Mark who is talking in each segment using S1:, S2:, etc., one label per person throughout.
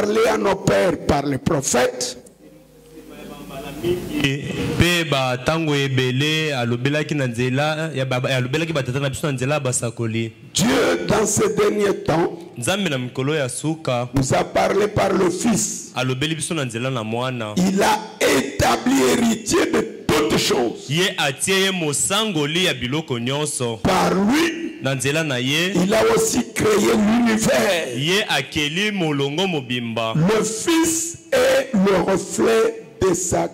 S1: parlé à nos pères par les prophètes.
S2: Dieu, dans ces derniers temps, nous a parlé par le Fils. Il a établi héritier de toutes choses. Par lui, il a aussi créé l'univers. Le Fils est le reflet de sa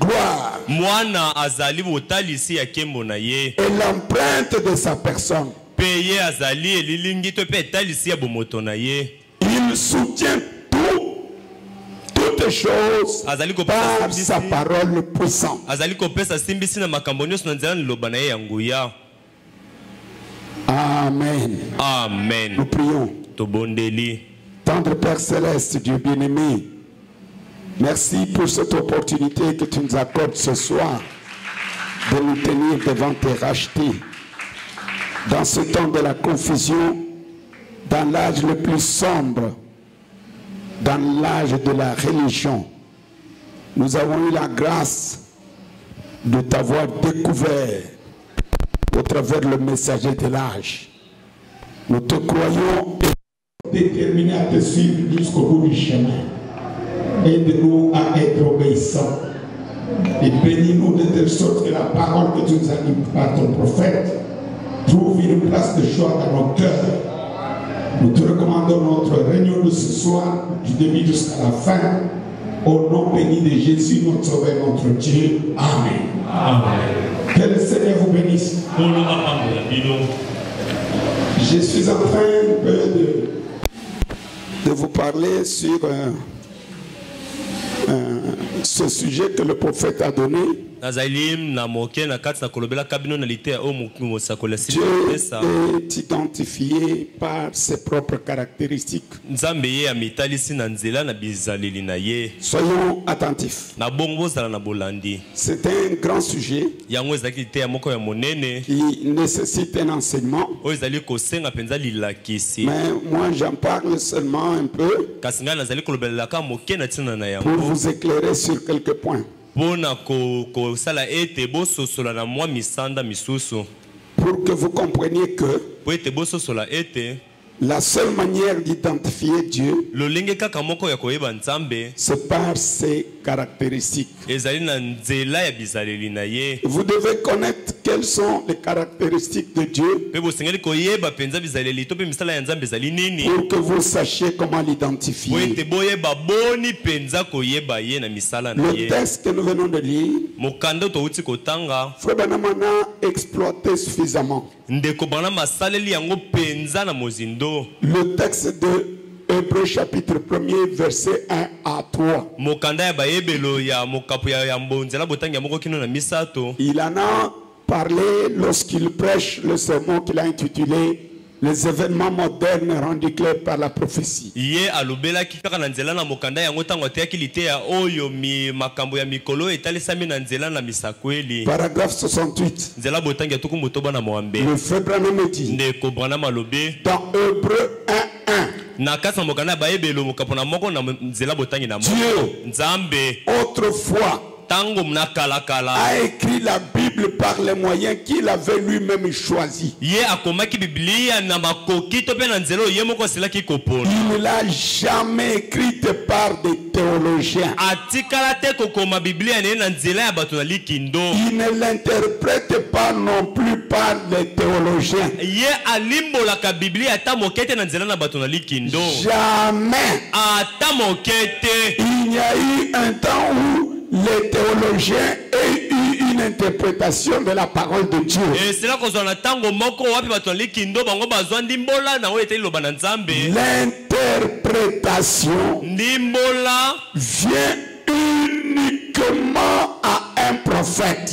S2: gloire et l'empreinte de sa personne. Il soutient toutes choses par sa parole puissante. Amen.
S3: Amen.
S1: Nous prions. Tendre Père Céleste, Dieu bien-aimé, merci pour cette opportunité que tu nous accordes ce soir de nous tenir devant tes rachetés. Dans ce temps de la confusion, dans l'âge le plus sombre, dans l'âge de la religion, nous avons eu la grâce de t'avoir découvert au travers le messager de l'âge. Nous te croyons déterminés à te suivre jusqu'au bout du chemin. Aide-nous à être obéissants et bénis-nous de telle sorte que la parole que tu nous as dite par ton prophète trouve une place de choix dans nos cœurs. Nous te recommandons notre réunion de ce soir, du début jusqu'à la fin, au nom béni de Jésus, notre Sauveur, notre Dieu. Amen.
S3: Amen.
S1: Que le Seigneur vous bénisse. Je suis en train de vous parler sur ce sujet que le prophète a donné. Dieu est identifié par ses propres caractéristiques. Soyons attentifs. C'est un grand sujet qui nécessite un enseignement. Mais moi j'en parle seulement un peu pour vous éclairer sur quelques points. Pour que vous compreniez que la seule manière d'identifier Dieu, c'est par ses caractéristiques. Vous devez connaître quelles sont les caractéristiques de Dieu pour que vous sachiez comment l'identifier. Le texte que nous venons de lire, Frère Branham a exploité suffisamment. Le texte de Hébreux chapitre 1er verset 1 à 3. Il en a parlé lorsqu'il prêche le sermon qu'il a intitulé Les événements modernes rendus clairs par la prophétie. Paragraphe 68. Le frère Branham dit dans Hébreux 1:1. Dieu, autrefois, a écrit la Bible par les moyens qu'il avait lui-même choisis. Il ne l'a jamais écrite par des théologiens. Il ne l'interprète pas non plus par les théologiens. Jamais. Il y a eu un temps où les théologiens aient eu une interprétation de la parole de Dieu. L'interprétation vient uniquement à un prophète. prophète.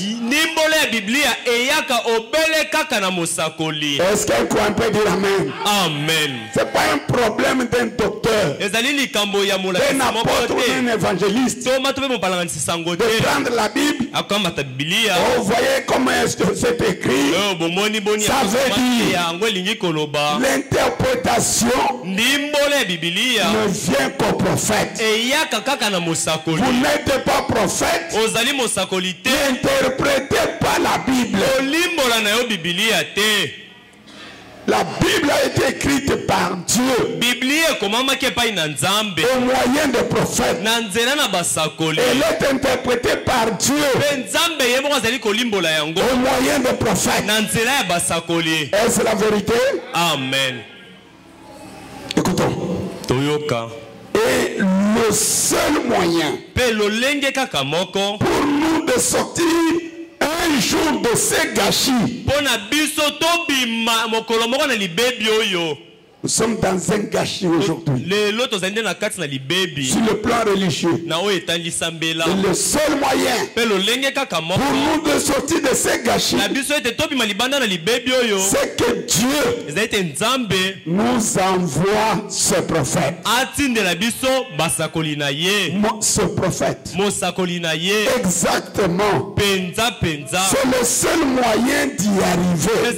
S1: Est-ce qu'un peut dire amen?
S2: Amen.
S1: Ce n'est pas un problème d'un docteur, d'un apôtre ou d'un évangéliste de prendre la Bible. Oh, vous voyez comment c'est écrit. Ça veut dire l'interprétation ne vient qu'au prophète. Vous n'êtes pas prophète. N'interprétez pas la Bible. La Bible a été écrite par Dieu au moyen des prophètes. Elle est interprétée par Dieu au moyen des prophètes. Est-ce la vérité?
S2: Amen.
S1: Écoutons. Et le seul moyen pour nous de sortir un jour de ces gâchis, nous sommes dans un gâchis aujourd'hui. Sur le plan religieux. Et le seul moyen pour nous de sortir de ces gâchis, c'est que Dieu nous envoie ce prophète. Ce prophèête. Exactement. C'est le seul moyen d'y arriver.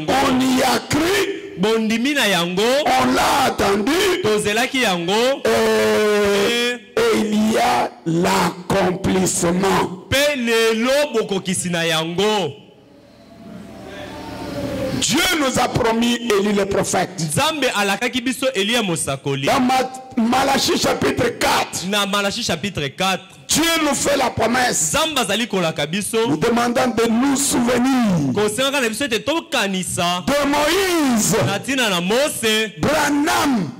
S1: On y a cru, on l'a attendu, et il y a l'accomplissement. Dieu nous a promis Élie le prophète. Dans Malachie chapitre 4. Dieu nous fait la promesse, nous demandant de nous souvenir de Moïse.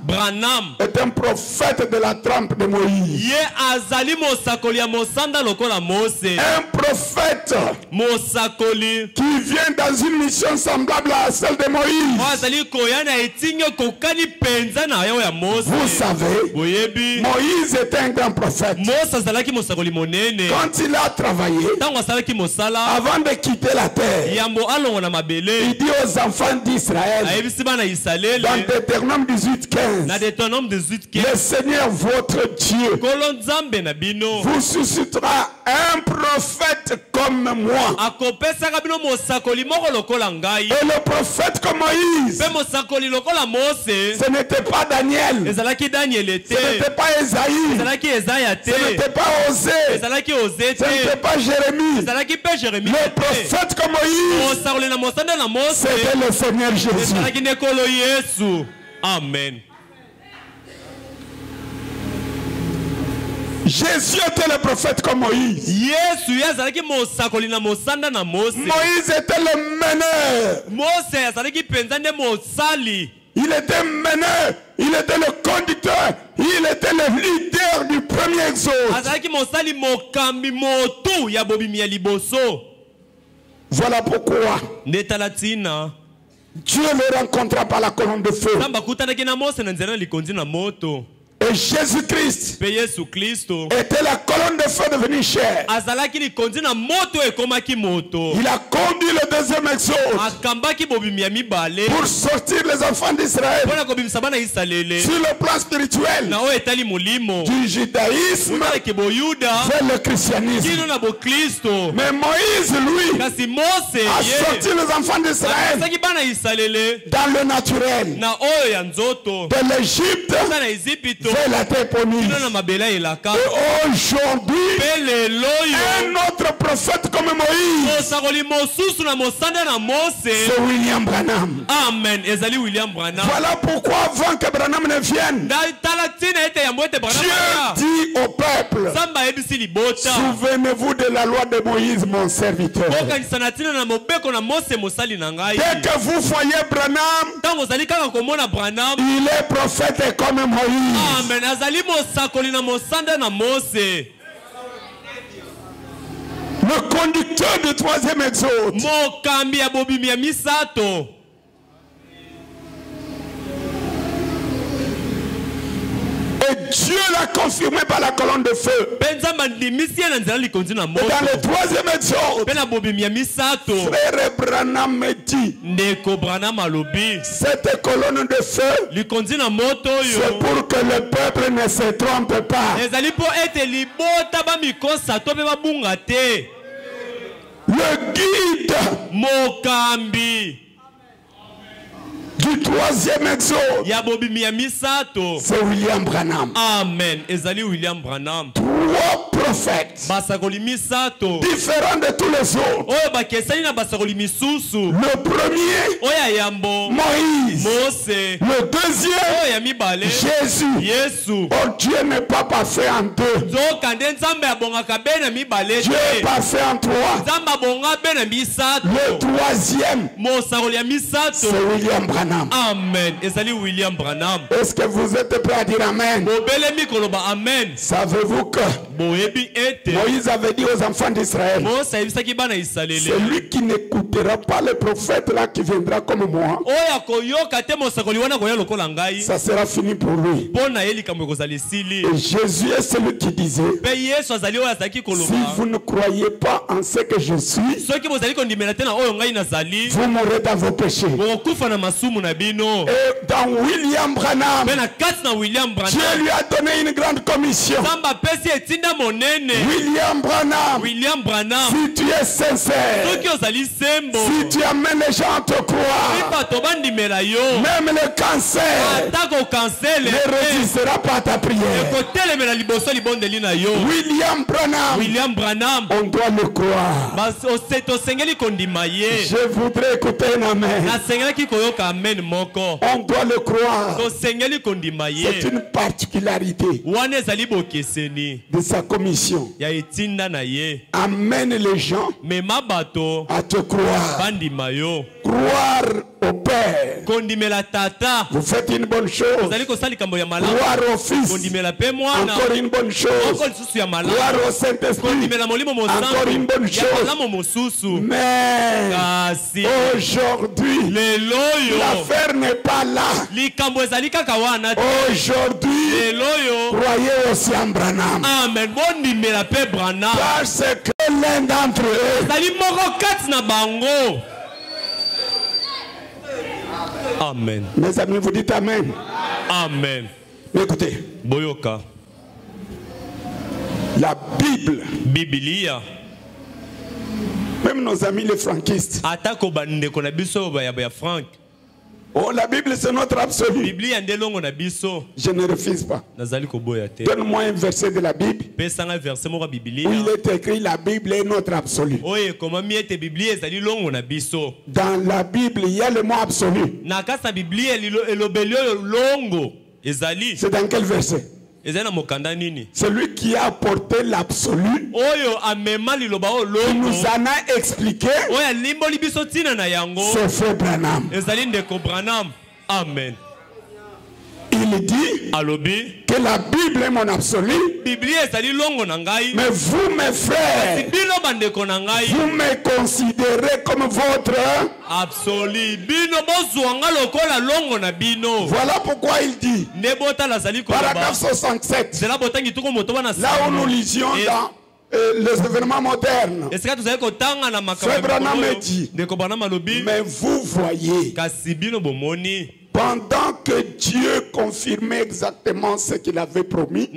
S1: Branham est un prophète de la trempe de Moïse. Un prophète qui vient dans une mission semblable à celle de Moïse. Vous savez, Moïse était un grand prophète. Quand il a travaillé, avant de quitter la terre, il dit aux enfants d'Israël, dans Deutéronome 18:15, le Seigneur votre Dieu vous suscitera un prophète comme moi. Et le prophète comme Moïse, ce n'était pas Daniel, ce n'était pas Esaïe, ce n'était pas Osée, ce n'était pas Jérémie. Le prophète comme Moïse, c'était le Seigneur Jésus.
S2: Amen.
S1: Jésus était le prophète comme Moïse. Moïse était le meneur. Il était meneur, il était le conducteur, il était le leader du premier exode. Voilà pourquoi Dieu le rencontra par la colonne de feu. Et Jésus-Christ était la colonne de feu devenue chair. Il a conduit le deuxième exode pour sortir les enfants d'Israël sur le plan spirituel du judaïsme vers le christianisme. Mais Moïse, lui, a sorti les enfants d'Israël dans le naturel, de l'Égypte vers la terre promise. Et aujourd'hui, un autre prophète comme Moïse, c'est William Branham.
S2: Amen.
S1: Voilà pourquoi avant que Branham ne vienne, Dieu dit au peuple, souvenez-vous de la loi de Moïse, mon serviteur. Dès que vous voyez Branham, il est prophète comme Moïse.
S2: Amen.
S1: Le conducteur du troisième exode. Et Dieu l'a confirmé par la colonne de feu. Et dans le troisième exode, frère Branham me dit, cette colonne de feu, c'est pour que le peuple ne se trompe pas. Le guide du troisième exode, c'est William Branham.
S2: Amen. Ezali William Branham.
S1: Trois prophètes différents de tous les autres. Le premier, Moïse. Le deuxième, Jésus. Oh, Dieu n'est pas passé en deux. Dieu est passé en trois. Le troisième, c'est William Branham.
S2: Amen. Ezali William Branham.
S1: Est-ce que vous êtes prêts à dire Amen?
S2: Amen.
S1: Savez-vous que Moïse avait dit aux enfants d'Israël, celui qui n'écoutera pas le prophète là qui viendra comme moi, ça sera fini pour lui. Et Jésus est celui qui disait, si vous ne croyez pas en ce que je suis, vous mourrez dans vos péchés. Et dans William Branham, Dieu lui a donné une grande commission. William Branham, si tu es sincère, si tu amènes les gens à te croire, même le cancer ne résistera pas à ta prière. William Branham, on doit le croire. Je voudrais écouter un amen. On doit le croire. C'est une particularité de sa commission. Amène les gens à te croire. Croire au Père. Vous faites une bonne chose. Croire au Fils. Encore une bonne chose. Croire au Saint-Esprit. Encore une bonne chose. Mais aujourd'hui, l'affaire n'est pas là. Aujourd'hui, croyez aussi en Branham.
S2: Amen.
S1: Parce que l'un d'entre eux,
S2: amen.
S1: Mes amis, vous dites Amen.
S2: Amen.
S1: Mais écoutez,
S2: Boyoka.
S1: La Bible,
S2: Biblia,
S1: même nos amis les franquistes, oh, la Bible c'est notre absolu. Je ne refuse pas. Donne-moi un verset de la Bible où il est écrit la Bible est notre absolu. Dans la Bible, il y a le mot absolu. C'est dans quel verset? Celui qui a apporté l'absolu, qui nous en a expliqué, c'est Frère Branham.
S2: Amen.
S1: Il dit que la Bible est mon absolu. Mais vous, mes frères, vous me considérez comme votre
S2: absolu.
S1: Voilà pourquoi il dit, paragraphe 67, là où nous lisions dans les événements modernes, Frère Branham dit, mais vous voyez, pendant que Dieu confirmait exactement ce qu'il avait promis,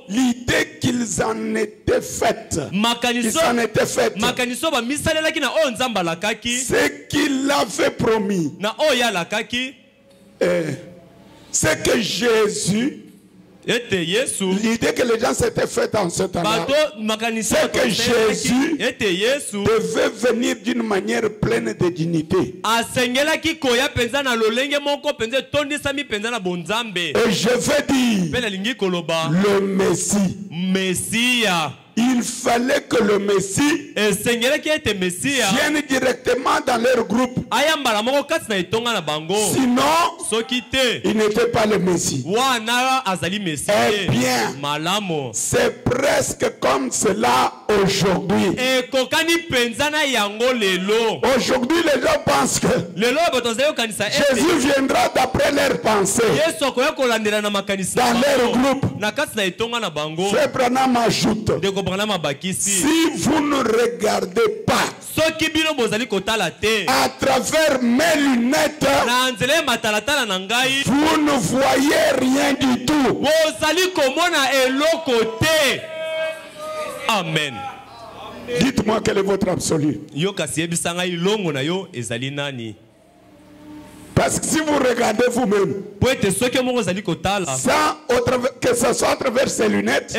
S1: l'idée qu'ils en étaient faites, ce qu'il avait promis, c'est que Jésus, l'idée que les gens s'étaient faite en ce temps-là, c'est que Jésus devait venir d'une manière pleine de dignité. Et je veux dire, le Messie il fallait que le Messie vienne directement dans leur groupe. Sinon, il n'était pas le Messie. Eh bien, c'est presque comme cela aujourd'hui. Aujourd'hui, les gens pensent que Jésus viendra d'après leurs pensées dans leur groupe. Frère Branham ajoute, si vous ne regardez pas à travers mes lunettes, vous ne voyez rien du tout.
S2: Amen.
S1: Dites-moi quel est votre absolu. Parce que si vous regardez vous-même, que ce soit à travers ses lunettes,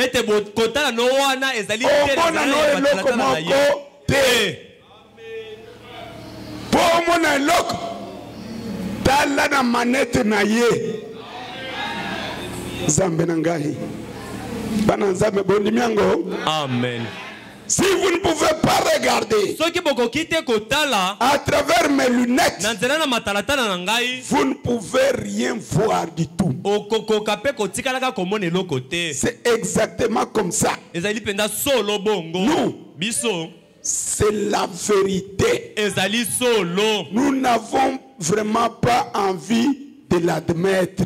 S2: Amen.
S1: Si vous ne pouvez pas regarder à travers mes lunettes, vous ne pouvez rien voir du tout. C'est exactement comme ça. Nous, c'est la vérité. Nous n'avons vraiment pas envie de l'admettre.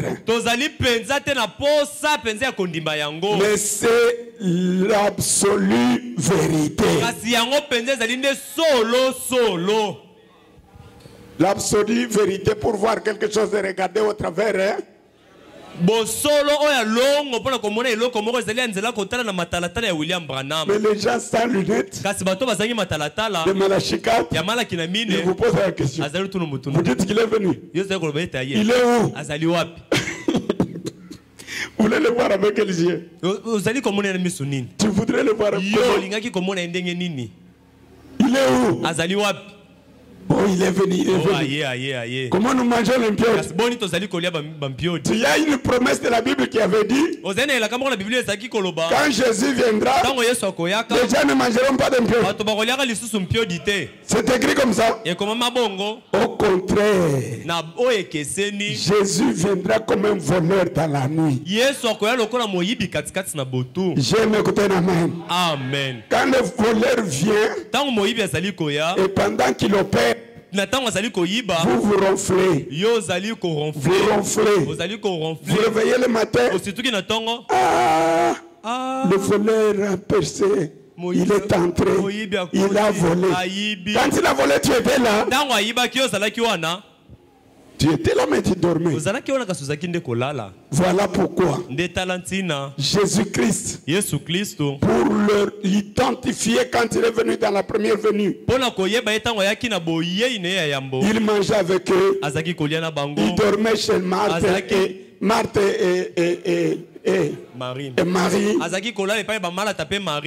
S1: Mais c'est l'absolue vérité. L'absolue vérité, pour voir quelque chose et regarder au travers. Mais les gens sans lunettes de Malachikat, ils vous posent la question. Vous dites qu'il est venu. Il est où? Vous voulez le voir avec quels yeux? Tu voudrais le voir avec quels yeux? Il est où? Oh, il est venu, il est venu. Comment nous mangeons l'impiote? Il y a une promesse de la Bible qui avait dit, quand Jésus viendra, les gens ne mangeront pas d'impiote. C'est écrit comme ça. Au contraire, Jésus viendra comme un voleur dans la nuit. J'aime écouter amen. Quand le voleur vient, et pendant qu'il opère, vous vous ronflez. Vous réveillez le matin. Le voleur a percé. Il est entré. Il a volé. Quand il a volé, tu étais là. Tu étais là, mais tu dormais. Voilà pourquoi Jésus-Christ, pour l'identifier quand il est venu dans la première venue, il mangeait avec eux, il dormait chez Marthe et Marie.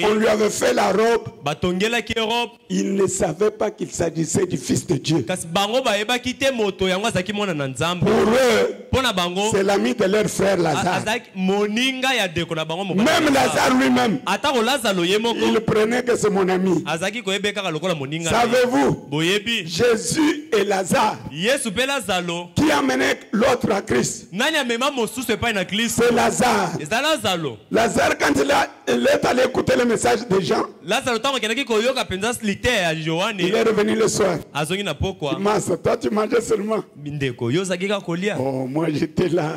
S1: On lui avait fait la robe. Il ne savait pas qu'il s'agissait du Fils de Dieu. Pour eux, c'est l'ami de leur frère Lazare. Même Lazare lui-même, il prenait que c'est mon ami. Savez-vous, Jésus et Lazare, qui amenait l'autre à Christ, c'est Lazare. Lazare, quand il est allé écouter le message des gens, il est revenu le soir. Il m'a dit, toi tu mangeais seulement. Oh, moi j'étais là.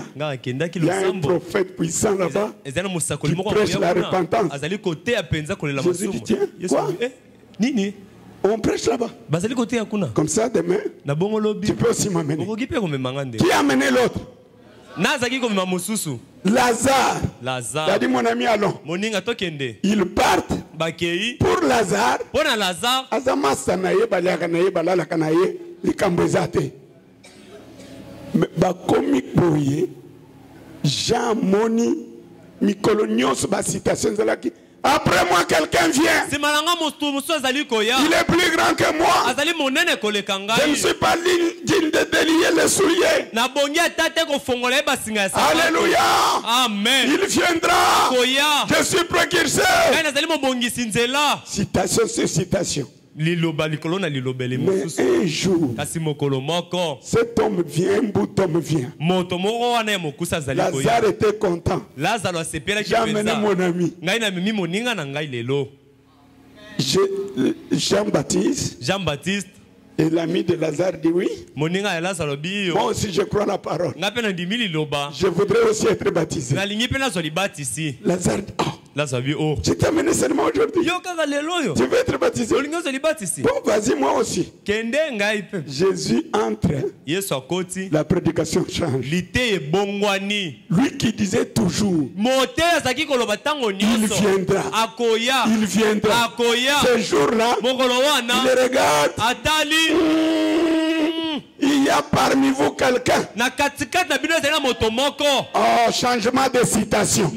S1: Il y a un prophète puissant là-bas qui prêche la repentance. Jésus dit, tiens, quoi? On prêche là-bas. Comme ça, demain, tu peux aussi m'amener. Qui a amené l'autre? Lazare. Il a dit, mon ami, allons. Ils partent. Pour Lazare, Jean Moni, Mikolonios, citation de la qui. Après moi, quelqu'un vient. Il est plus grand que moi. Je ne suis pas digne de délier les souliers. Alléluia.
S2: Amen.
S1: Il viendra. Je suis précurseur. Citation sur citation. Mais un jour, cet homme vient, un bout d'homme vient. Lazare était content. J'ai amené mon ami. Jean-Baptiste. Et l'ami de Lazare dit oui. Moi aussi je crois la parole. Je voudrais aussi être baptisé. Lazare dit oh, je t'ai amené seulement aujourd'hui. Tu veux être baptisé? Bon, vas-y, moi aussi. Jésus entre. La prédication change. Lui qui disait toujours, il viendra. Il viendra. Ce jour-là, il regarde. Il y a parmi vous quelqu'un. Oh, changement de citation.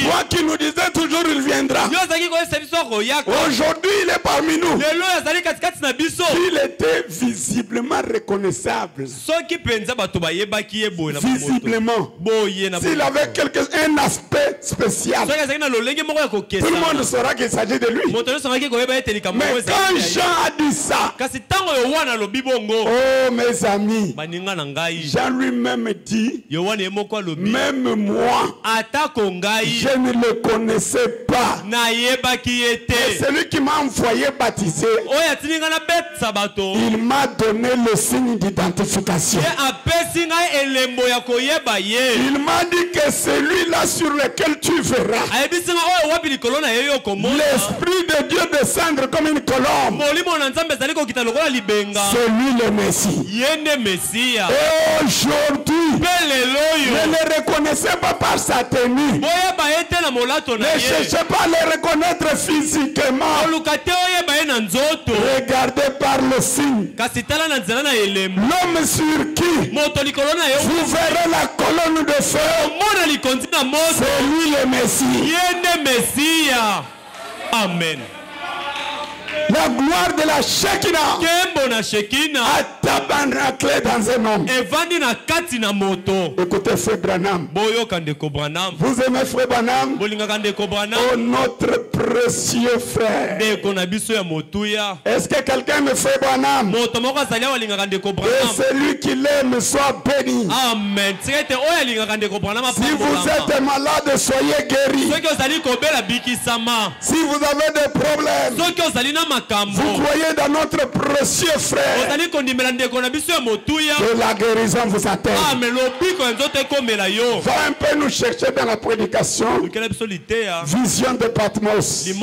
S1: Toi qui nous disais toujours il viendra. Aujourd'hui il est parmi nous. Il était visiblement reconnaissable. Visiblement. S'il avait un aspect spécial, tout le monde saura qu'il s'agit de lui. Mais quand Jean a dit ça, oh mes amis, Jean lui-même dit, même moi, je ne le connaissais pas. Et celui qui m'a envoyé baptiser, il m'a donné le signe d'identification. Il m'a dit que celui-là sur lequel tu verras l'Esprit de Dieu descendre comme une colombe, c'est lui le Messie. Et aujourd'hui, ne le reconnaissez pas par sa tenue. Ne cherchez pas à le reconnaître physiquement. Regardez par le signe. L'homme sur qui vous verrez la colonne de feu, c'est lui le Messie. Amen. La gloire de la Shekinah a tabernaclé dans un homme. Écoutez Frère Branham. Vous aimez Frère Branham? Oh notre précieux frère. Est-ce que quelqu'un aime Frère Branham? Et celui qui l'aime soit béni. Amen. Si vous êtes malade, soyez guéri. Si vous avez des problèmes, vous croyez dans notre précieux frère, que la guérison vous atteigne. Va un peu nous chercher dans la prédication. Vision de Patmos. Il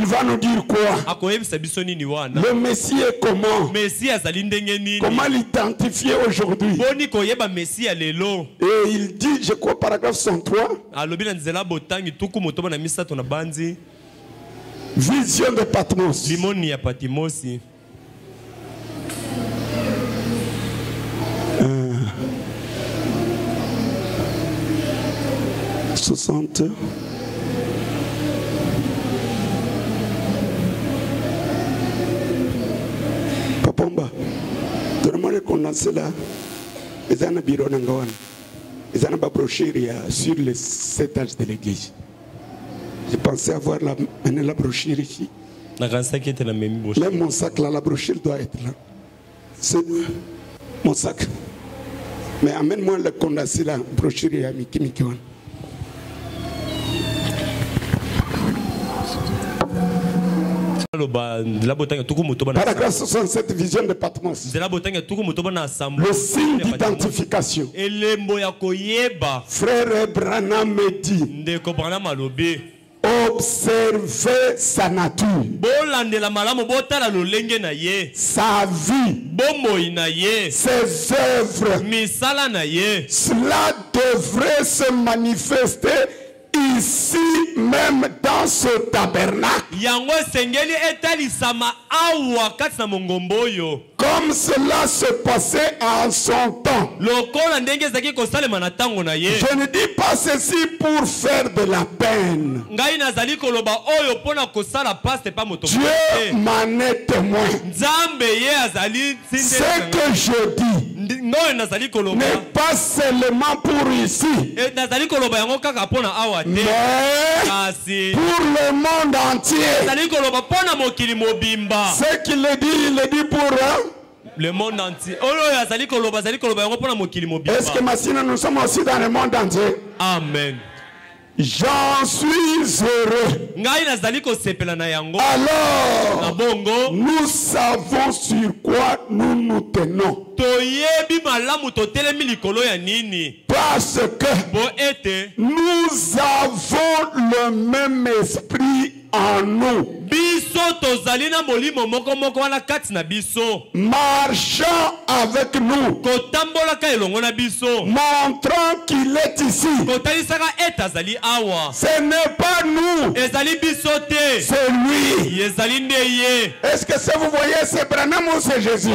S1: va nous dire quoi? Le Messie est comment? Comment l'identifier aujourd'hui? Et il dit, je crois paragraphe 103, vision de Patmos. 60. Papomba, donne-moi le condensé là. Ils ont un bureau d'Angoan. Ils ont un brochure sur les 7 âges de l'église. Je pensais avoir la brochure ici. Même mon sac là, la brochure doit être là. C'est mon sac. Mais amène-moi le condensé là, brochure et ami Kimikiwan. Paragraphe 67, vision de Patmos. Le signe d'identification. Frère Branham me dit, observez sa nature, sa vie, ses œuvres. Cela devrait se manifester ici même dans ce tabernacle. Comme cela se passait en son temps. Je ne dis pas ceci pour faire de la peine. Dieu m'en est témoin. Ce que je dis, n'est pas seulement pour ici, mais pour le monde entier. Ce qu'il dit, il le dit pour
S2: le monde entier.
S1: Est-ce que maintenant nous sommes aussi dans le monde entier?
S2: Amen.
S1: J'en suis heureux. Alors, nous savons sur quoi nous nous tenons. Parce que nous avons le même esprit en nous. Marchant avec nous, montrant qu'il est ici. Ce n'est pas nous, c'est lui. Est-ce que ça vous voyez, c'est Branham ou c'est Jésus?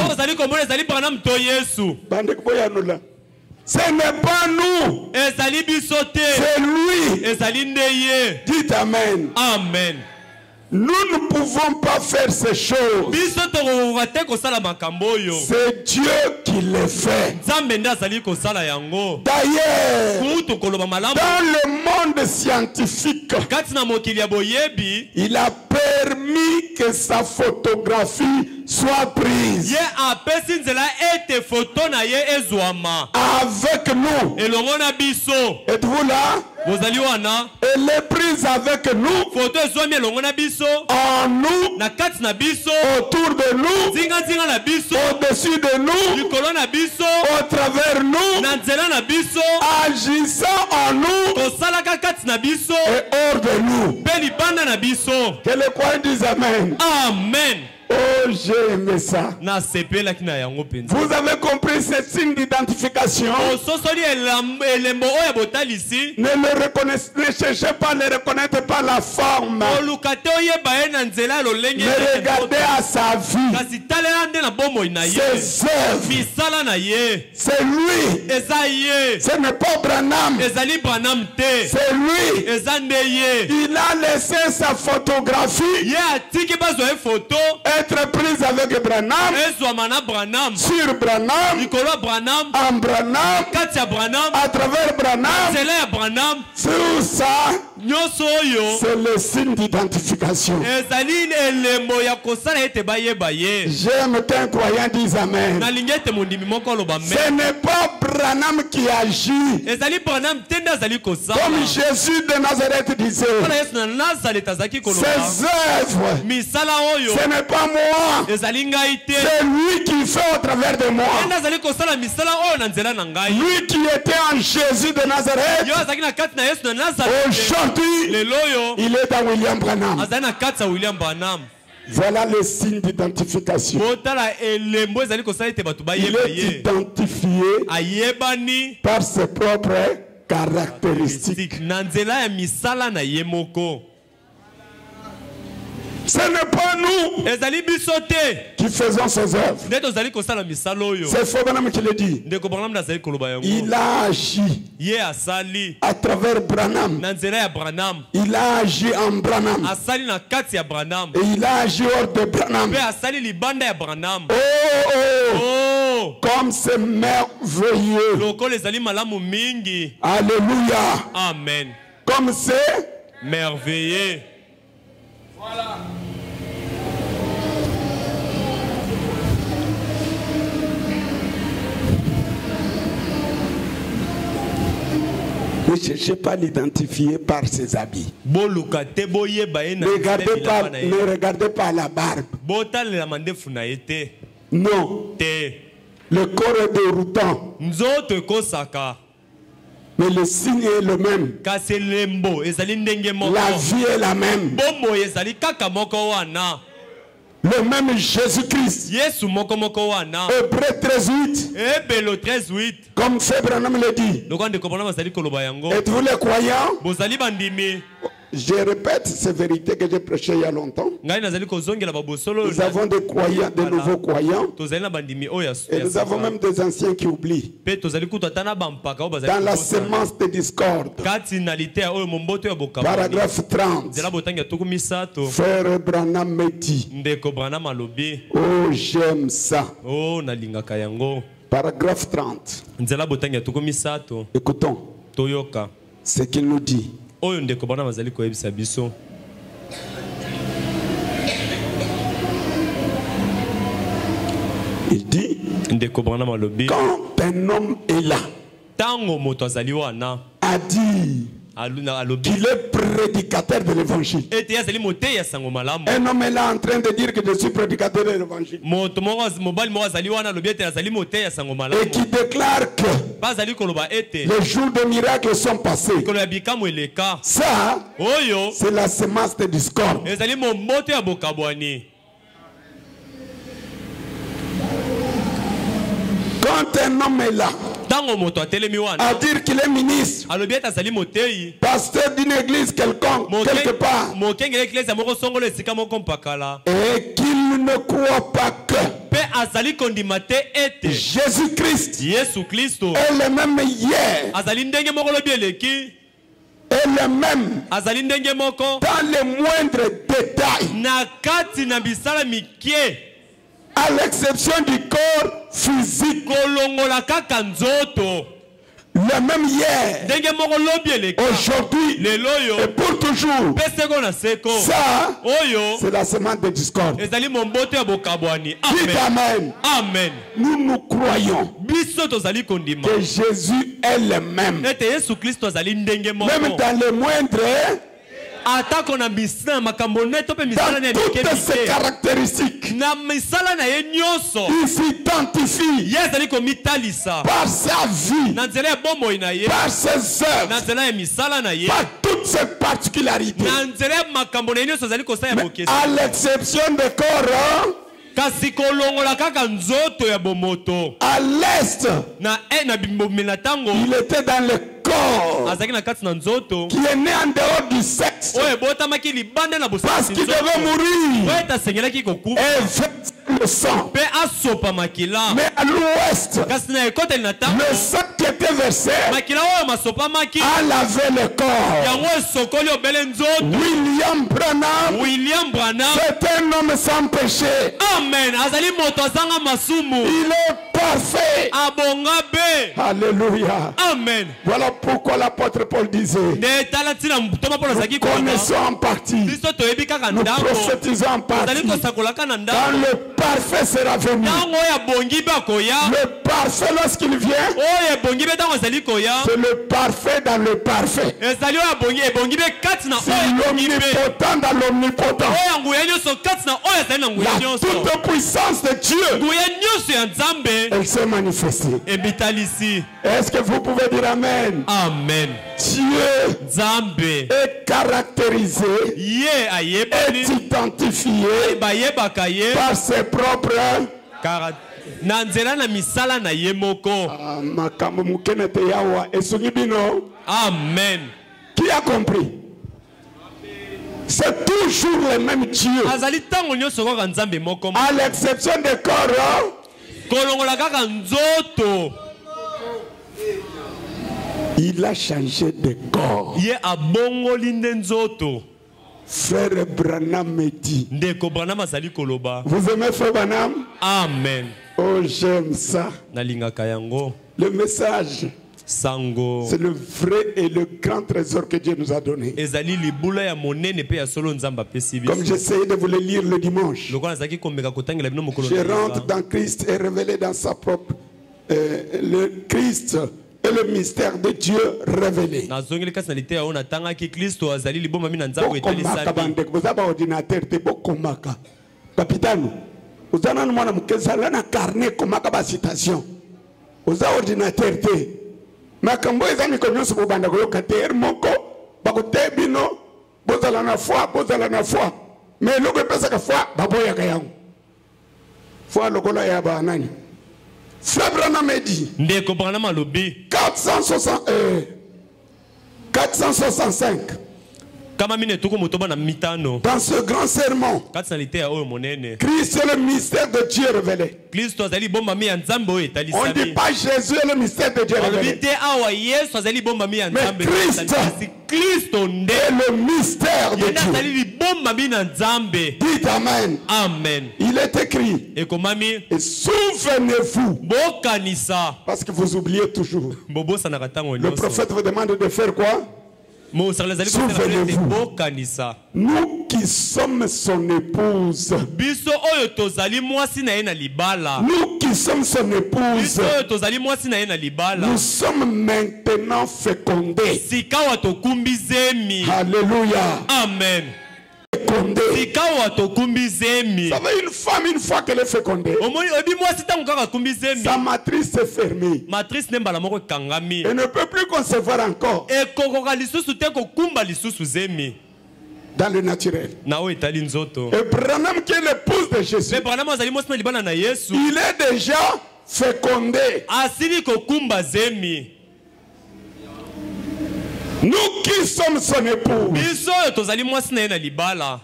S1: Ce n'est pas nous, c'est lui. Dites Amen.
S2: Amen.
S1: Nous ne pouvons pas faire ces choses. C'est Dieu qui les fait. D'ailleurs, dans le monde scientifique, il a permis que sa photographie soit prise avec nous. Êtes-vous là? Elle est prise avec nous, en nous, autour de nous, au-dessus de nous, au travers nous, agissant en nous et hors de nous. Que les croyants disent Amen.
S2: Amen.
S1: Oh, j'ai aimé ça. Vous avez compris ce signe d'identification? Ne cherchez pas à le reconnaître par la forme. Mais regardez à sa vie, ses œuvres. C'est lui. Ce n'est pas Branham. C'est lui. Il a laissé sa photographie être prise avec Branham, sur Branham, en Branham, à travers Branham. Tout ça, c'est le signe d'identification. J'aime qu'un croyant dise Amen. Ce n'est pas Branham qui agit. Comme Jésus de Nazareth disait, ses œuvres, ce n'est pas moi, c'est lui qui fait au travers de moi. Lui qui était en Jésus de Nazareth, aujourd'hui il est dans William Branham. Voilà le signe d'identification. Il est identifié par ses propres caractéristiques. Ce n'est pas nous qui faisons ces œuvres. C'est faux Branham qui le dit. Il a agi à travers Branham. Il a agi en Branham. Et il a agi hors de Branham. Oh, comme c'est merveilleux. Alléluia.
S2: Amen.
S1: Comme c'est
S2: merveilleux.
S1: Voilà. Ne cherchez pas à l'identifier par ses habits. Ne regardez pas la barbe. Non. Le corps est déroutant. Mais le signe est le même. La vie est la même. Le même Jésus-Christ. Hébreux 13:8. Comme Frère Branham le dit. Êtes-vous les croyants? Je répète ces vérités que j'ai prêchées il y a longtemps. Nous avons des croyants, des nouveaux croyants. Et nous avons même des anciens qui oublient. Dans la sémence de discorde. Paragraphe 30. Frère Branham me dit. Oh, j'aime ça. Paragraphe 30. Écoutons ce qu'il nous dit. Il dit, quand un homme est là, a dit qu'il est prédicateur de l'évangile. Un homme est là en train de dire que je suis prédicateur de l'évangile. Et qui déclare que les jours de miracles sont passés. Ça, c'est la semence de discorde. Quand un homme est là, à dire qu'il est ministre, pasteur d'une église quelconque, quelque part, et qu'il ne croit pas que Jésus-Christ est le même hier, est le même dans les moindres détails, à l'exception du corps physique. Le même hier, aujourd'hui et pour toujours. Ça, c'est la semence de discorde. Dites amen.
S2: Amen.
S1: Nous croyons que Jésus est le même. Même dans le moindre, dans toutes ses caractéristiques, il s'identifie par sa vie, par ses œuvres, par toutes ses particularités. Mais à l'exception des corps, à l'est, il était dans le corps qui est né en dehors du sexe, parce qu'il devait mourir et verser le sang. Mais à l'ouest, le sang qui était versé a lavé le corps. William Branham, c'est un homme sans péché.
S2: Amen.
S1: Il est parfait. Alléluia.
S2: Amen.
S1: Voilà pourquoi l'apôtre Paul disait, nous connaissons en partie, nous prophétisons en partie, quand le parfait sera venu. Le parfait lorsqu'il vient, c'est le parfait dans le parfait. C'est l'omnipotent dans l'omnipotent. La toute puissance de Dieu, elle s'est manifestée. Est-ce que vous pouvez dire amen?
S2: Amen.
S1: Dieu est caractérisé, est identifié par ses propres
S2: Amen.
S1: Qui a compris? C'est toujours le même Dieu, à l'exception des corps. Il a changé de corps. Frère Branham me dit, vous aimez Frère Branham?
S2: Amen.
S1: Oh, j'aime ça. Le message, c'est le vrai et le grand trésor que Dieu nous a donné. Comme j'essayais de vous le lire le dimanche, je rentre dans Christ et révélé dans sa propre le Christ et le mystère de Dieu révélé. Capitaine, vous avez un carnet comme une citation. Vous avez un ordinateur. Makambo ezani ko nyonso bobanda ko yokater moko bakote bino bozala na foi mais loko pesa ka foi baboya ka yango foi lokola ya ba nani Frère Branham me dit
S2: ndeko Branham alobi
S1: 465 Dans ce grand sermon, Christ est le mystère de Dieu révélé. On ne dit pas Jésus est le mystère de Dieu révélé. Mais Christ est le mystère de Dieu. Dites Amen.
S2: Amen.
S1: Il est écrit. Et souvenez-vous. Parce que vous oubliez toujours. Le prophète vous demande de faire quoi? Souvenez-vous. Nous qui sommes son épouse. Nous qui sommes son épouse. Nous sommes maintenant fécondés. Alléluia.
S2: Amen.
S1: Ça veut une femme, une fois qu'elle est fécondée, sa matrice est fermée. Elle ne peut plus concevoir encore. Dans le naturel. Et Branham qui est l'épouse de Jésus, il est déjà fécondé. Nous qui sommes son épouse,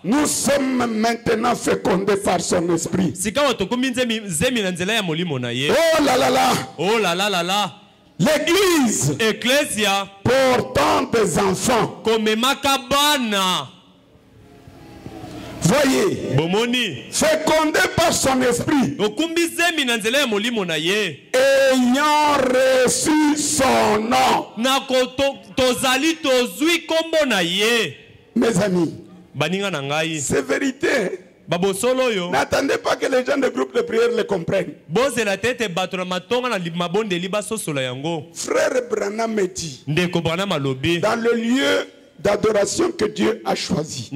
S1: nous sommes maintenant fécondés par son esprit. Oh là là. L'église portant des enfants. Voyez, fécondé par son esprit, ayant reçu son nom. Mes amis, c'est vérité. N'attendez pas que les gens de groupe de prière le comprennent. Frère Branham me dit, dans le lieu d'adoration que Dieu a choisi,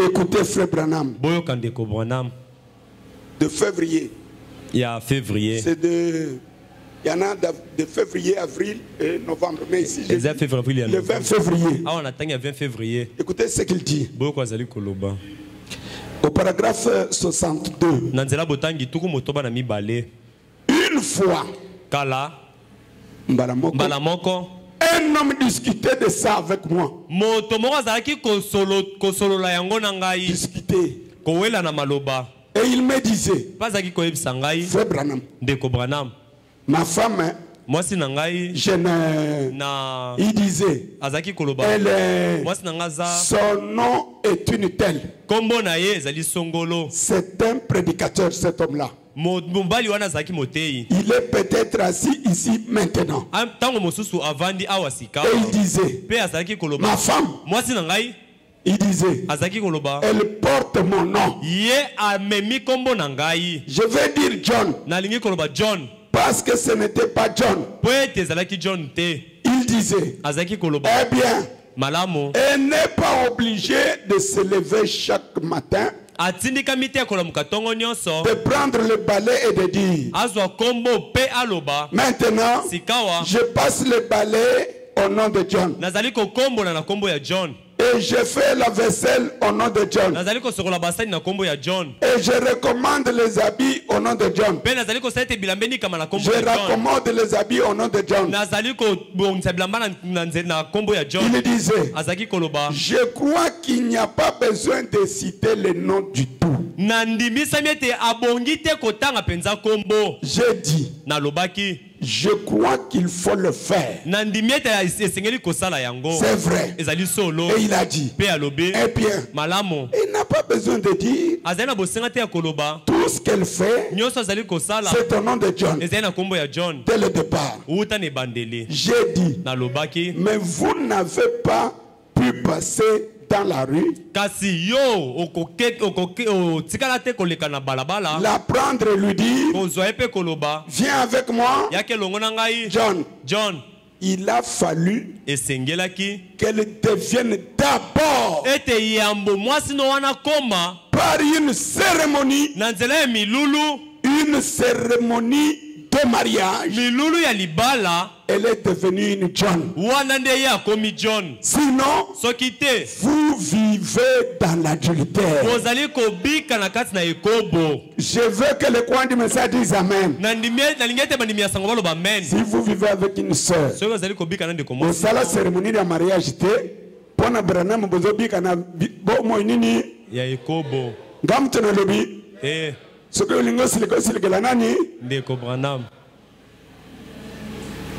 S1: écoutez frère Branham, de février. C'est de... Il y en a de février, avril et novembre. Mais ici, le 20 février. Écoutez ce qu'il dit. Au paragraphe 62. Une fois, un homme discutait de ça avec moi. Discuter. Et il me disait, frère Branham, ma femme, il disait, son nom est une telle. C'est un prédicateur, cet homme-là. Il est peut-être assis ici maintenant. Et il disait, ma femme, il disait, elle porte mon nom. Je vais dire John. Parce que ce n'était pas John. Il disait, eh bien, elle n'est pas obligée de se lever chaque matin, de prendre le balai et de dire, maintenant, je passe le balai au nom de John. Et je fais la vaisselle au nom de John. Et je recommande les habits au nom de John. Je raccommode les habits au nom de John. Il disait, je crois qu'il n'y a pas besoin de citer le nom du tout. J'ai dit, je crois qu'il faut le faire. C'est vrai. Et il a dit, eh bien, il n'a pas besoin de dire tout ce qu'elle fait, c'est au nom de John. Dès le départ, j'ai dit, mais vous n'avez pas pu passer dans la rue, la prendre et lui dire, viens avec moi, John. Il a fallu qu'elle devienne d'abord par une cérémonie de mariage elle est devenue une John. Sinon, vous vivez dans l'adultère. Je veux que le coin du message dise Amen. Si vous vivez avec une soeur, au salon cérémonie de mariage, pour na Branham bozobi kana bo mo nini ya ikobo ngamto na lobi ce que lingosi la nani ndeko Branham.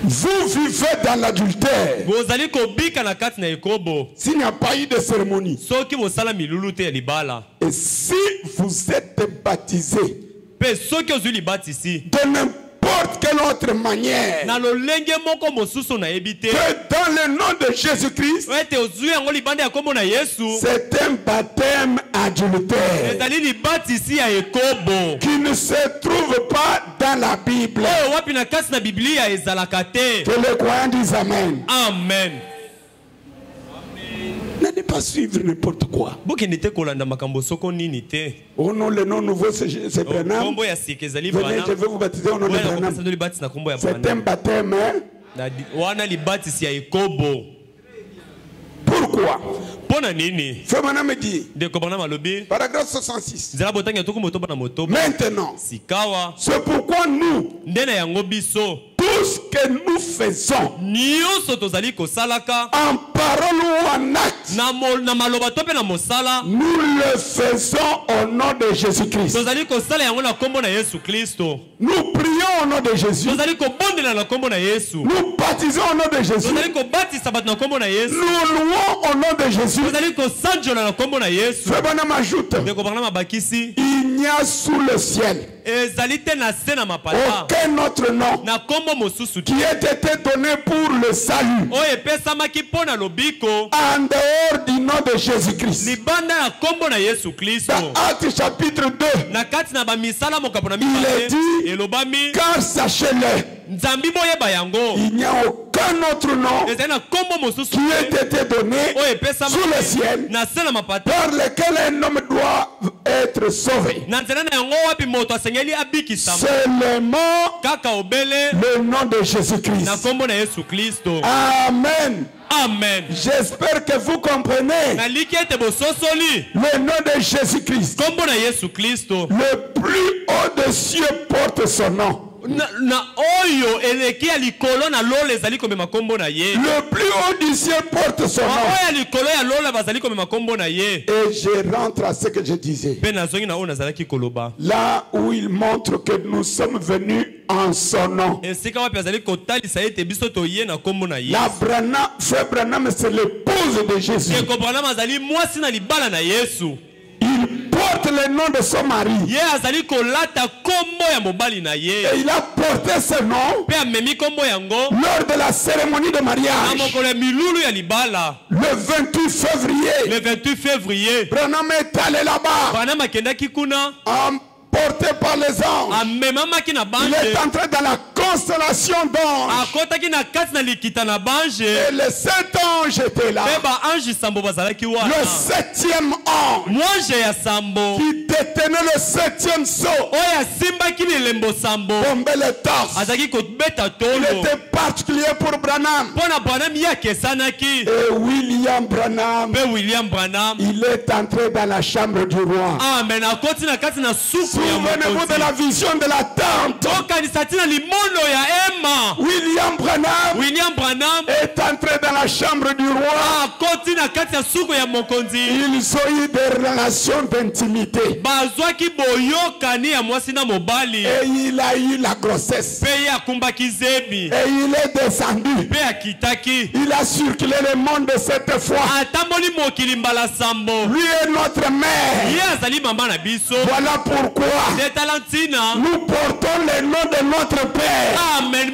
S1: Vous vivez dans l'adultère. S'il n'y a pas eu de cérémonie. Et si vous êtes baptisé de n'importe quelle autre manière, que dans le nom de Jésus-Christ, c'est un baptême adultère qui ne se trouve pas dans la Bible. Que les croyants disent Amen.
S2: Amen.
S1: N'allez pas suivre n'importe quoi. Oh non, le nom nouveau c'est Branham. Venez, je vais vous baptiser au nom de Branham. C'est un baptême. Pourquoi? Femana me dit. Paragraphe 66. Maintenant, c'est pourquoi nous, tout ce que nous faisons, en parole ou en acte, nous le faisons au nom de Jésus-Christ. Nous prions au nom de Jésus. Nous baptisons au nom de Jésus. Nous louons au nom de Jésus. Frère m'ajoute, il n'y a sous le ciel aucun autre nom qui ait été donné pour le salut en dehors du nom de Jésus-Christ. Dans Actes chapitre 2, il est dit, car sachez-le, il n'y a aucun autre nom qui ait été donné sous le ciel par lequel un homme doit être sauvé. Seulement le nom de Jésus-Christ. Amen.
S2: Amen.
S1: J'espère que vous comprenez. Le nom de Jésus-Christ. Le plus haut des cieux porte son nom. Le plus haut du ciel porte son nom. Et je rentre à ce que je disais. Là où il montre que nous sommes venus en son nom. La frère Branham, c'est l'épouse de Jésus. Il porte le nom de son mari. Et il a porté ce nom lors de la cérémonie de mariage. Le 28 février. Branham est allé là-bas. Porté par les anges. Il est entré dans la constellation d'anges. Et les 7 anges étaient là. Le 7e ange qui détenait le 7e sceau tombait le torse. Il était particulier pour Branham. Et William Branham, il est entré dans la chambre du roi. Souvenez-vous de la vision de la tente. William Branham est entré dans la chambre du roi. Ils ont eu des relations d'intimité. Et il a eu la grossesse. Et il est descendu. Il a circulé le monde de cette fois. Lui est notre mère. Voilà pourquoi nous portons le nom de notre Père.
S2: Amen.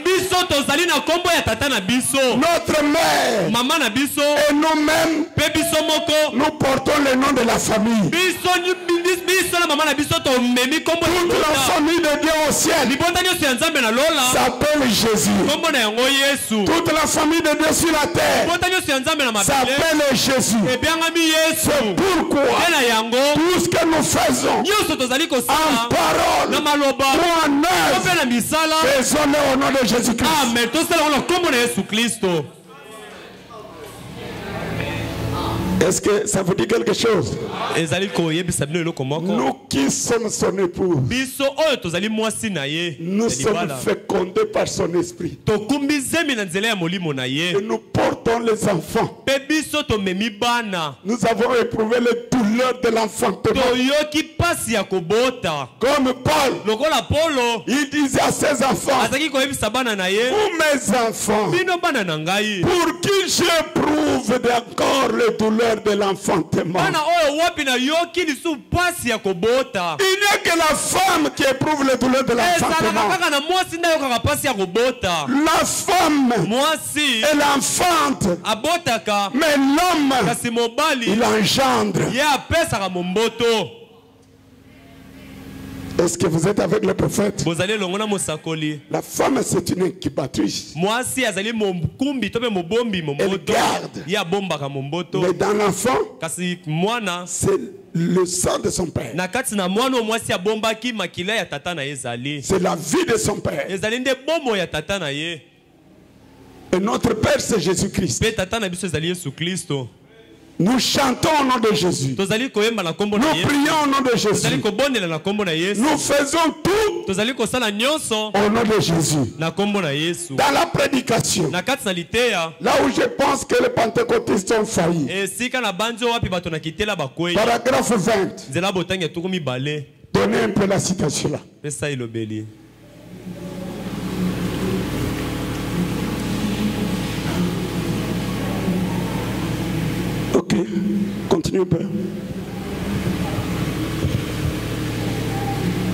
S1: Notre mère mère. Et nous-mêmes, nous portons le nom de la famille. Toute la famille de Dieu au ciel s'appelle Jésus. Toute la famille de Dieu sur la terre s'appelle Jésus. C'est pourquoi tout ce que nous faisons en parole ou en œuvre, faisons-le au nom de Jésus-Christ. Est-ce que ça vous dit quelque chose? Nous qui sommes son épouse, nous sommes fécondés par son esprit. Et nous portons les enfants. Nous avons éprouvé les douleurs de l'enfantement. Comme Paul, il disait à ses enfants, vous mes enfants, pour qui j'éprouve encore les douleurs de l'enfantement. Il n'y a que la femme qui éprouve les douleurs de l'enfantement. La femme, elle enfante, mais l'homme, il engendre. Est-ce que vous êtes avec le prophète? La femme, c'est une incubatrice. Elle garde. Mais dans l'enfant, c'est le sang de son père. C'est la vie de son père. Et notre père, c'est Jésus-Christ. Nous chantons au nom de Jésus. Nous prions au nom de Jésus. Nous faisons tout au nom de Jésus. Dans la prédication, là où je pense que les pentecôtistes ont failli. Paragraphe 20. Donnez un peu la citation là. Ok, continue un peu.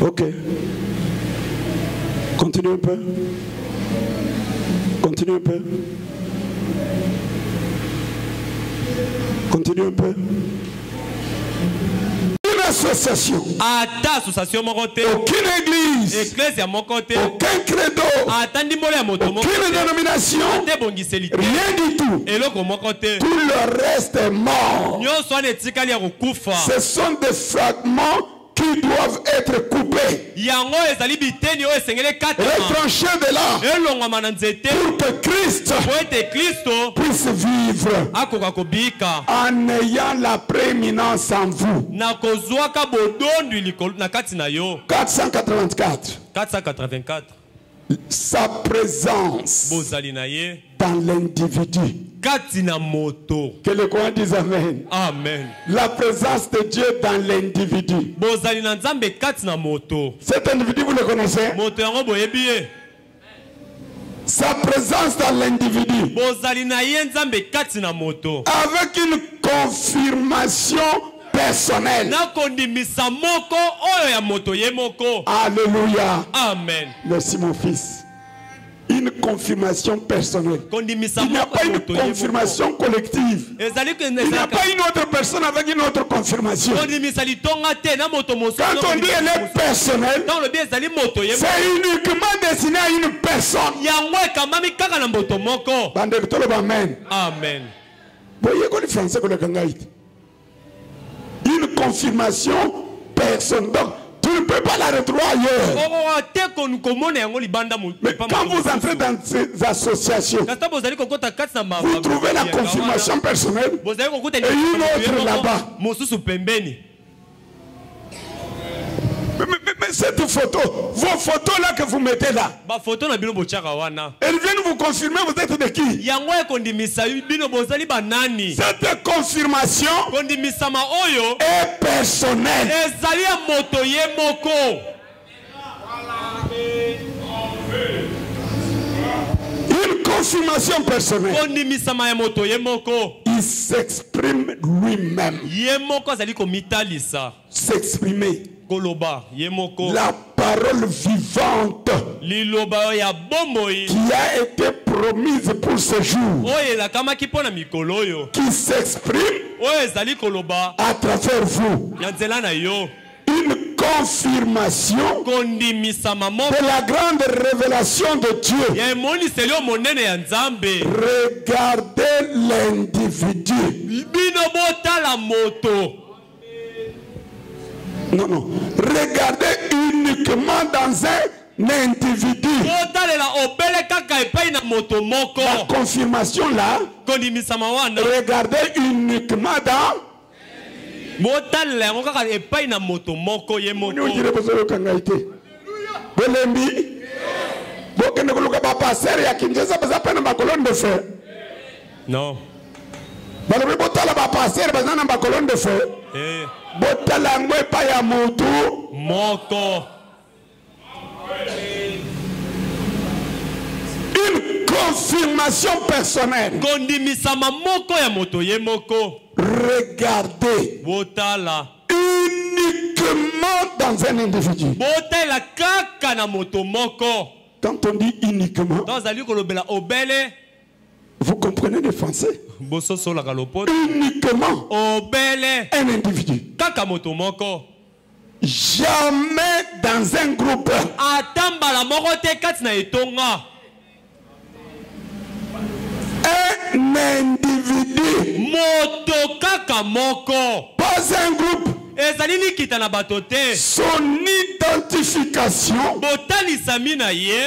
S1: Ok. Continue un peu. Continue un peu. Continue un peu. Une association. Aucune église. Aucun credo. Aucune dénomination. Rien du tout. Tout le reste est mort. Ce sont des fragments qui doivent être coupés, retranchés de là, pour que Christ puisse vivre en ayant la prééminence en vous. 484. Sa présence dans l'individu. Que le courant dise Amen.
S2: Amen.
S1: La présence de Dieu dans l'individu. Cet individu, vous le connaissez? Sa présence dans l'individu. Avec une confirmation personnelle. Alléluia.
S2: Amen.
S1: Merci mon fils. Une confirmation personnelle. Il n'y a pas une confirmation collective. Il n'y a pas une autre personne avec une autre confirmation. Quand on dit elle est personnelle, c'est uniquement destiné à une personne.
S2: Amen.
S1: Une confirmation personnelle. Donc, tu ne peux pas la retrouver ailleurs. Mais quand vous entrez dans ces associations, vous trouvez la confirmation personnelle et une autre là-bas. Mais cette photo, vos photos là que vous mettez là, elles viennent vous confirmer vous êtes de qui? Cette confirmation est personnelle. Une confirmation personnelle. Il s'exprime lui-même. S'exprimer. La parole vivante qui a été promise pour ce jour, qui s'exprime à travers vous. Une confirmation de la grande révélation de Dieu. Regardez l'individu. Non, non. Regardez uniquement dans un individu. La confirmation là, regardez uniquement dans
S2: non.
S1: Une confirmation personnelle. Regardez uniquement dans un individu. Quand on dit uniquement, vous comprenez le français? Uniquement un individu. Jamais dans un groupe. Un individu. Pas un groupe. Son identification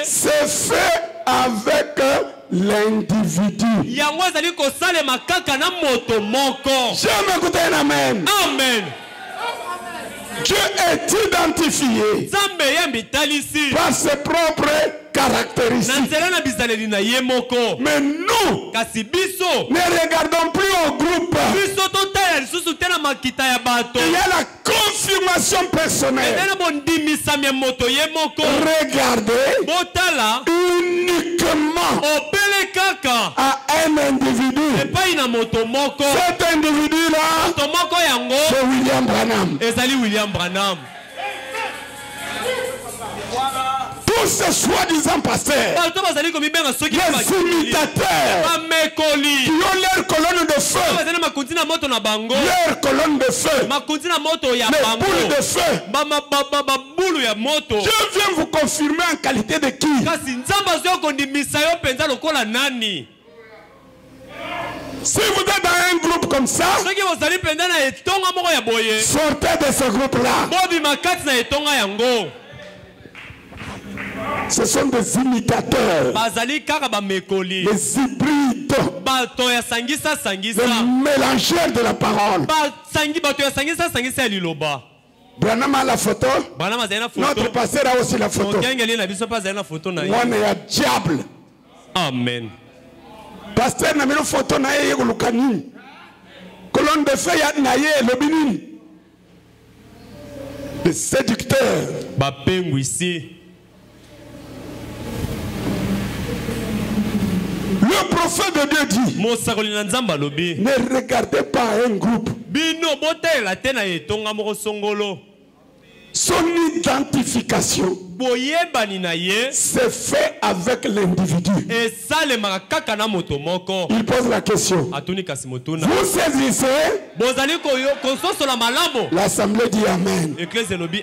S1: se fait avec l'individu. Jamais écouté un amen. Amen. Dieu est identifié par ses propres caractéristiques. Mais nous ne regardons plus au groupe. Il y a la confirmation personnelle. Regardez uniquement à un individu. Cet individu-là, c'est William Branham. Tous ces soi-disant pasteurs, les imitateurs qui ont leur colonne de feu, leur colonne de feu, les boules de feu. Je viens vous confirmer en qualité de qui? Si vous êtes dans un groupe comme ça, sortez de ce groupe-là. Ce sont des imitateurs, les hybrides, les mélangeurs de la parole. Branham a la photo. Notre pasteur a aussi la photo. On est à diable.
S2: Amen.
S1: Pasteur n'a mis une photo na ye lukani. Colonne de feu na ye lobini. Les séducteurs. Le prophète de Dieu dit: ne regardez pas un groupe. Son identification se fait avec l'individu. Il pose la question: vous saisissez? L'assemblée dit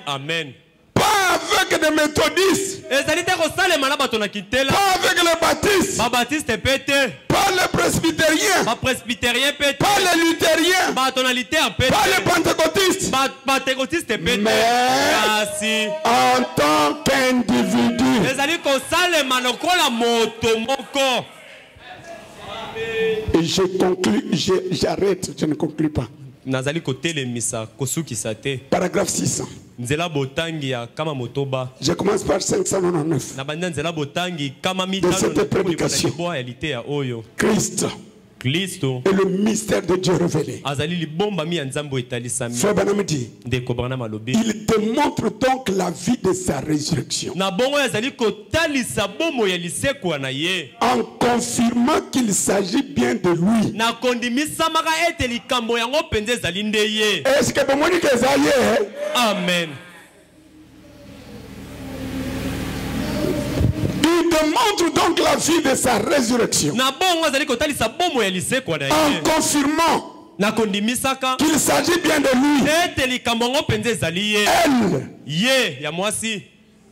S1: Amen. Pas avec des méthodistes, pas avec les baptistes, pas les presbytériens, pas les luthériens, pas les pentecôtistes, mais en tant qu'individu. Et je conclue, j'arrête, je ne conclue pas. Paragraphe 600. Je commence par 599. De cette prédication, Christ et le mystère de Dieu révélé. Frère Branham dit: il démontre donc la vie de sa résurrection, en confirmant qu'il s'agit bien de lui. Est-ce que vous me dites que ça y est?
S2: Amen.
S1: Il démontre donc la vie de sa résurrection. En confirmant qu'il s'agit bien de lui. Elle,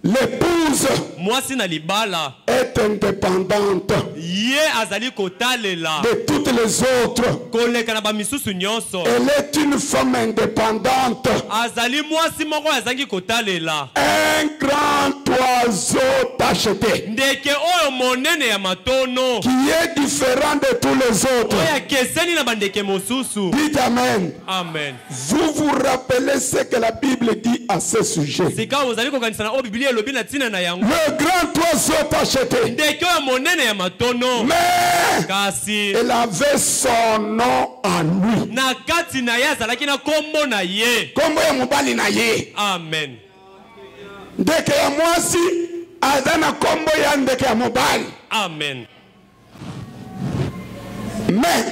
S1: l'épouse est indépendante de toutes les autres. Elle est une femme indépendante. Un grand oiseau tacheté qui est différent de tous les autres. Dites Amen.
S2: Amen.
S1: Vous vous rappelez ce que la Bible dit à ce sujet? Le grand oiseau tacheté. Mais elle avait son nom à lui.
S2: Amen.
S1: Ndeke ya mwasi azana kombo ya ndeke ya mobali.
S2: Amen.
S1: Mais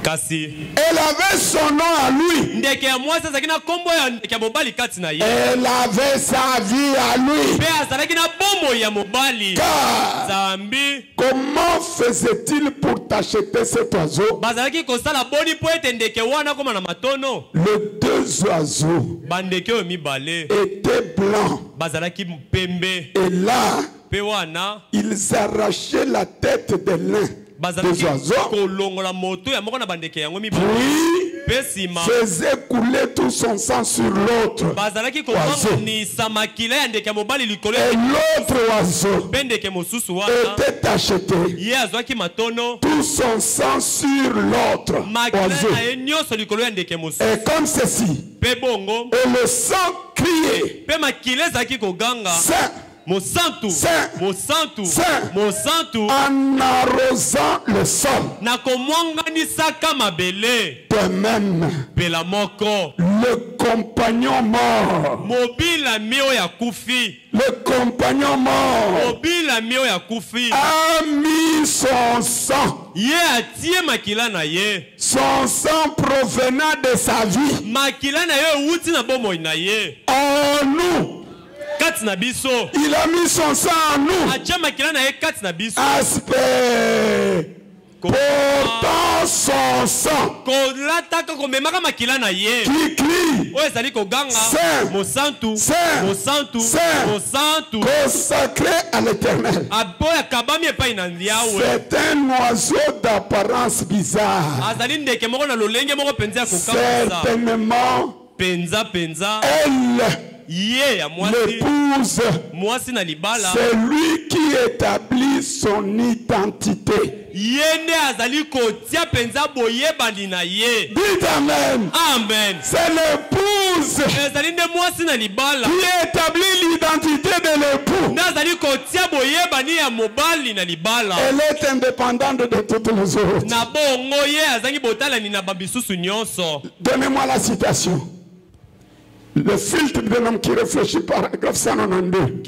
S1: elle avait son nom à lui. Elle avait sa vie à lui. Car comment faisait-il pour t'acheter cet oiseau? Les deux oiseaux étaient blancs. Et là, ils arrachaient la tête de l'un des oiseaux, puis faisait couler tout son sang sur l'autre oiseau. Et l'autre oiseau était acheté, tout son sang sur l'autre oiseau. Et comme ceci, et le sang criait, Saint,
S2: Mosantu,
S1: Saint,
S2: Mosantu,
S1: Saint,
S2: Mosantu,
S1: en arrosant le sol. De même, le compagnon mort, le compagnon mort a mis son sang, son sang provenant de sa vie, en nous. Il a mis son sang en nous. Aspect portant son sang qui crie Saint, Saint, Saint, consacré à l'Éternel. C'est un oiseau d'apparence bizarre. Certainement, elle, l'épouse, c'est lui qui établit son identité. Dites Amen.
S2: Amen.
S1: C'est l'épouse qui établit l'identité de l'époux. Elle est indépendante de toutes les autres. Donnez-moi la citation. Le filtre de l'homme qui réfléchit, paragraphe 192.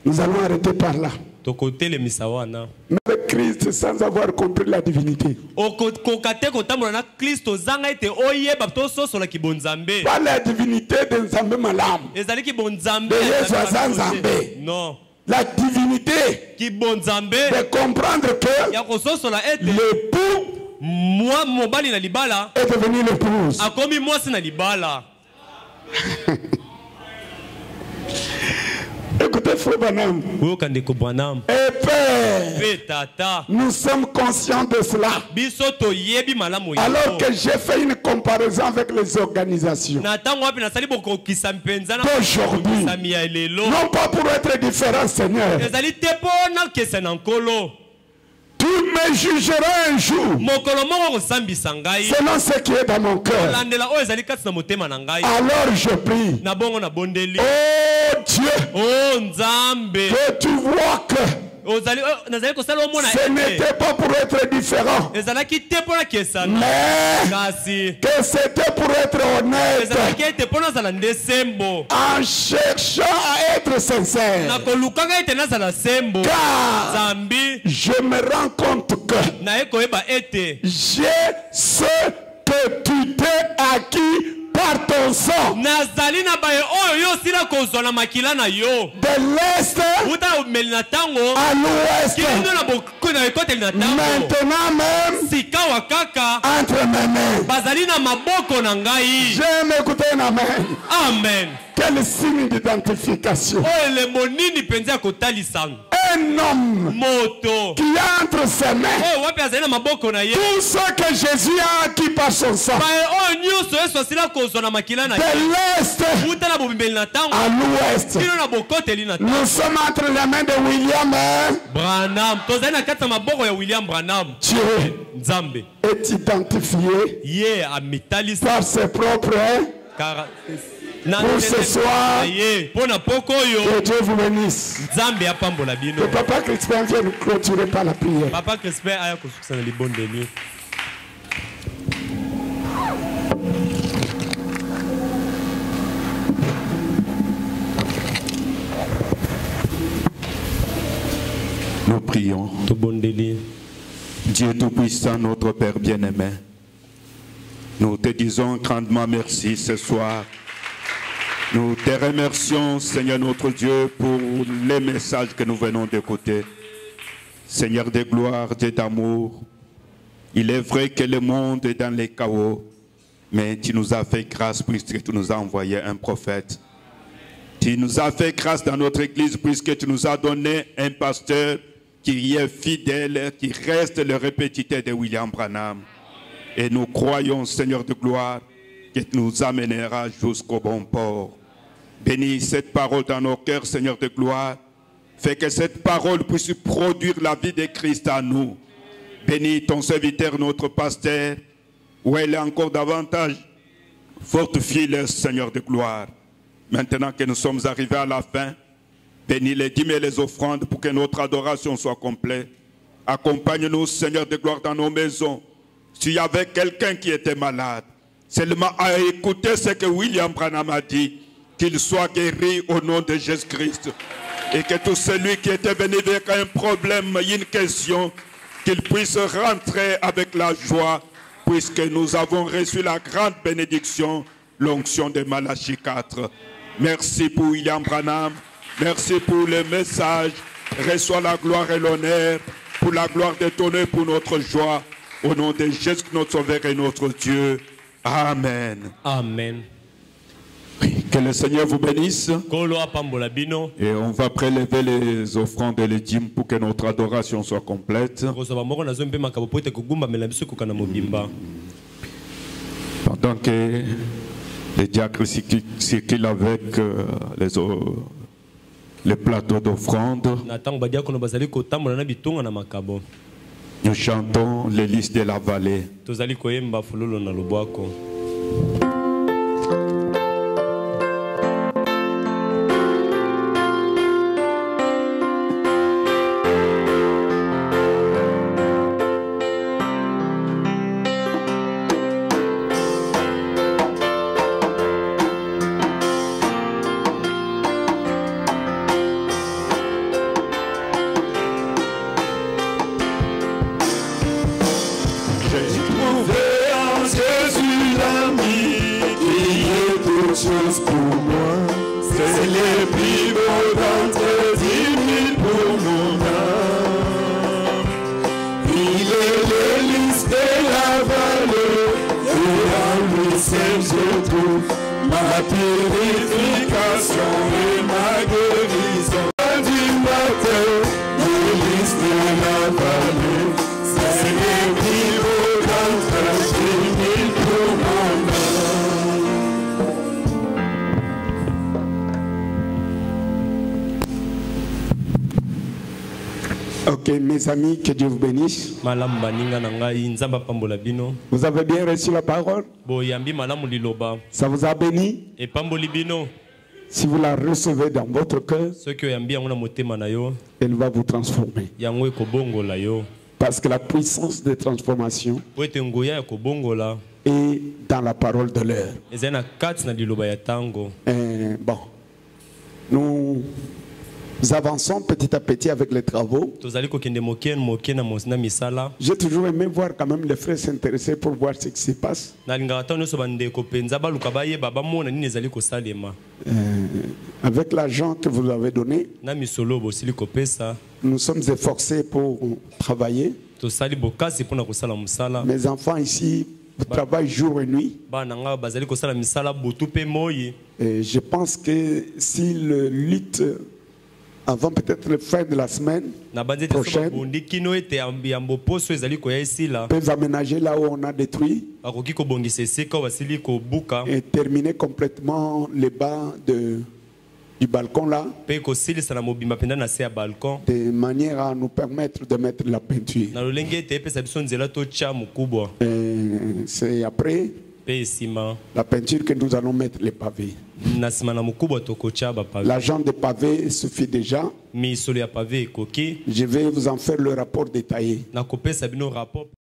S1: Nous allons arrêter par là. Mais avec Christ sans avoir compris la divinité. Pas la divinité de Nzambe Malam. De Yesu Nzambe.
S2: Non.
S1: La divinité de comprendre que l'époux est devenu l'épouse. Écoutez, frère Branham. Et Père, nous sommes conscients de cela. Alors que j'ai fait une comparaison avec les organisations d'aujourd'hui, non pas pour être différent, Seigneur. Tu me jugeras un jour selon ce qui est dans mon cœur. Alors je prie, oh Dieu, que tu vois que ce n'était pas pour être différent, mais que c'était pour être honnête, en cherchant à être sincère. Car je me rends compte que j'ai ce que tu t'es acquis par ton sang.
S2: Nazali na baye oyo yo sila kozwa na makila na yo.
S1: De l'est
S2: uta meli na tango
S1: à l'ouest.
S2: Maintenant
S1: même
S2: sika wakaka
S1: entre mes mains.
S2: Bazali na maboko na ngai.
S1: J'aime écouter un amen.
S2: Amen.
S1: Quel signe d'identification.
S2: Oh le monini penza kotalisang.
S1: Un homme
S2: moto
S1: qui a entre ses mains
S2: oh wapi azali na maboko na ye.
S1: Tout ce que Jésus a acquis par son sang.
S2: Bae oh nyuso yeso sila kozwa na makila na ye.
S1: De l'est
S2: uta na bobimbeli na tango
S1: à l'ouest.
S2: kino na bokoteli na tango.
S1: Nous sommes entre les mains de William
S2: Branham. Tozali na kati na maboko ya William Branham.
S1: Dieu
S2: Nzambe
S1: est identifié
S2: yeah, amitali
S1: par ses propres pour ce soir. Que Dieu vous bénisse. Que Papa Crispin vienne nous clôturer par la prière.
S2: Papa Crispin aya kusukisa na libondeli.
S3: Nous prions. Dieu Tout-Puissant, notre Père bien-aimé, nous te disons grandement merci ce soir. Nous te remercions, Seigneur notre Dieu, pour les messages que nous venons d'écouter. Seigneur de gloire, Dieu d'amour, il est vrai que le monde est dans les chaos, mais tu nous as fait grâce puisque tu nous as envoyé un prophète. Tu nous as fait grâce dans notre église puisque tu nous as donné un pasteur qui est fidèle, qui reste le répétiteur de William Branham. Et nous croyons, Seigneur de gloire, que tu nous amèneras jusqu'au bon port. Bénis cette parole dans nos cœurs, Seigneur de gloire. Fais que cette parole puisse produire la vie de Christ à nous. Bénis ton serviteur, notre pasteur, où elle est encore davantage. Fortifie-le, Seigneur de gloire. Maintenant que nous sommes arrivés à la fin, bénis les dîmes et les offrandes pour que notre adoration soit complète. Accompagne-nous, Seigneur de gloire, dans nos maisons. S'il y avait quelqu'un qui était malade, seulement à écouter ce que William Branham a dit, qu'il soit guéri au nom de Jésus-Christ. Et que tout celui qui était venu avec un problème, une question, qu'il puisse rentrer avec la joie, puisque nous avons reçu la grande bénédiction, l'onction de Malachie 4. Merci pour William Branham. Merci pour le message. Reçois la gloire et l'honneur, pour la gloire de ton œuvre, pour notre joie. Au nom de Jésus, notre Sauveur et notre Dieu. Amen.
S2: Amen.
S3: Que le Seigneur vous bénisse. Et on va prélever les offrandes et les dîmes pour que notre adoration soit complète. Pendant que les diacres circulent avec les plateaux d'offrandes, nous chantons les listes de la vallée.
S1: Ok, mes amis, que Dieu vous bénisse. Vous avez bien reçu la parole? Ça vous a béni? Si vous la recevez dans votre cœur, elle va vous transformer. Parce que la puissance de transformation est dans la parole de l'heure. Bon, Nous avançons petit à petit avec les travaux. J'ai toujours aimé voir quand même les frères s'intéresser pour voir ce qui se passe. Avec l'argent que vous avez donné, nous sommes efforcés pour travailler. Mes enfants ici travaillent jour et nuit. Et je pense que s'ils luttent avant peut-être la fin de la semaine prochaine, peuvent aménager là où on a détruit et terminer complètement les bas du balcon là, de manière à nous permettre de mettre la peinture. C'est après la peinture que nous allons mettre les pavés. L'argent des pavés suffit déjà. Je vais vous en faire le rapport détaillé.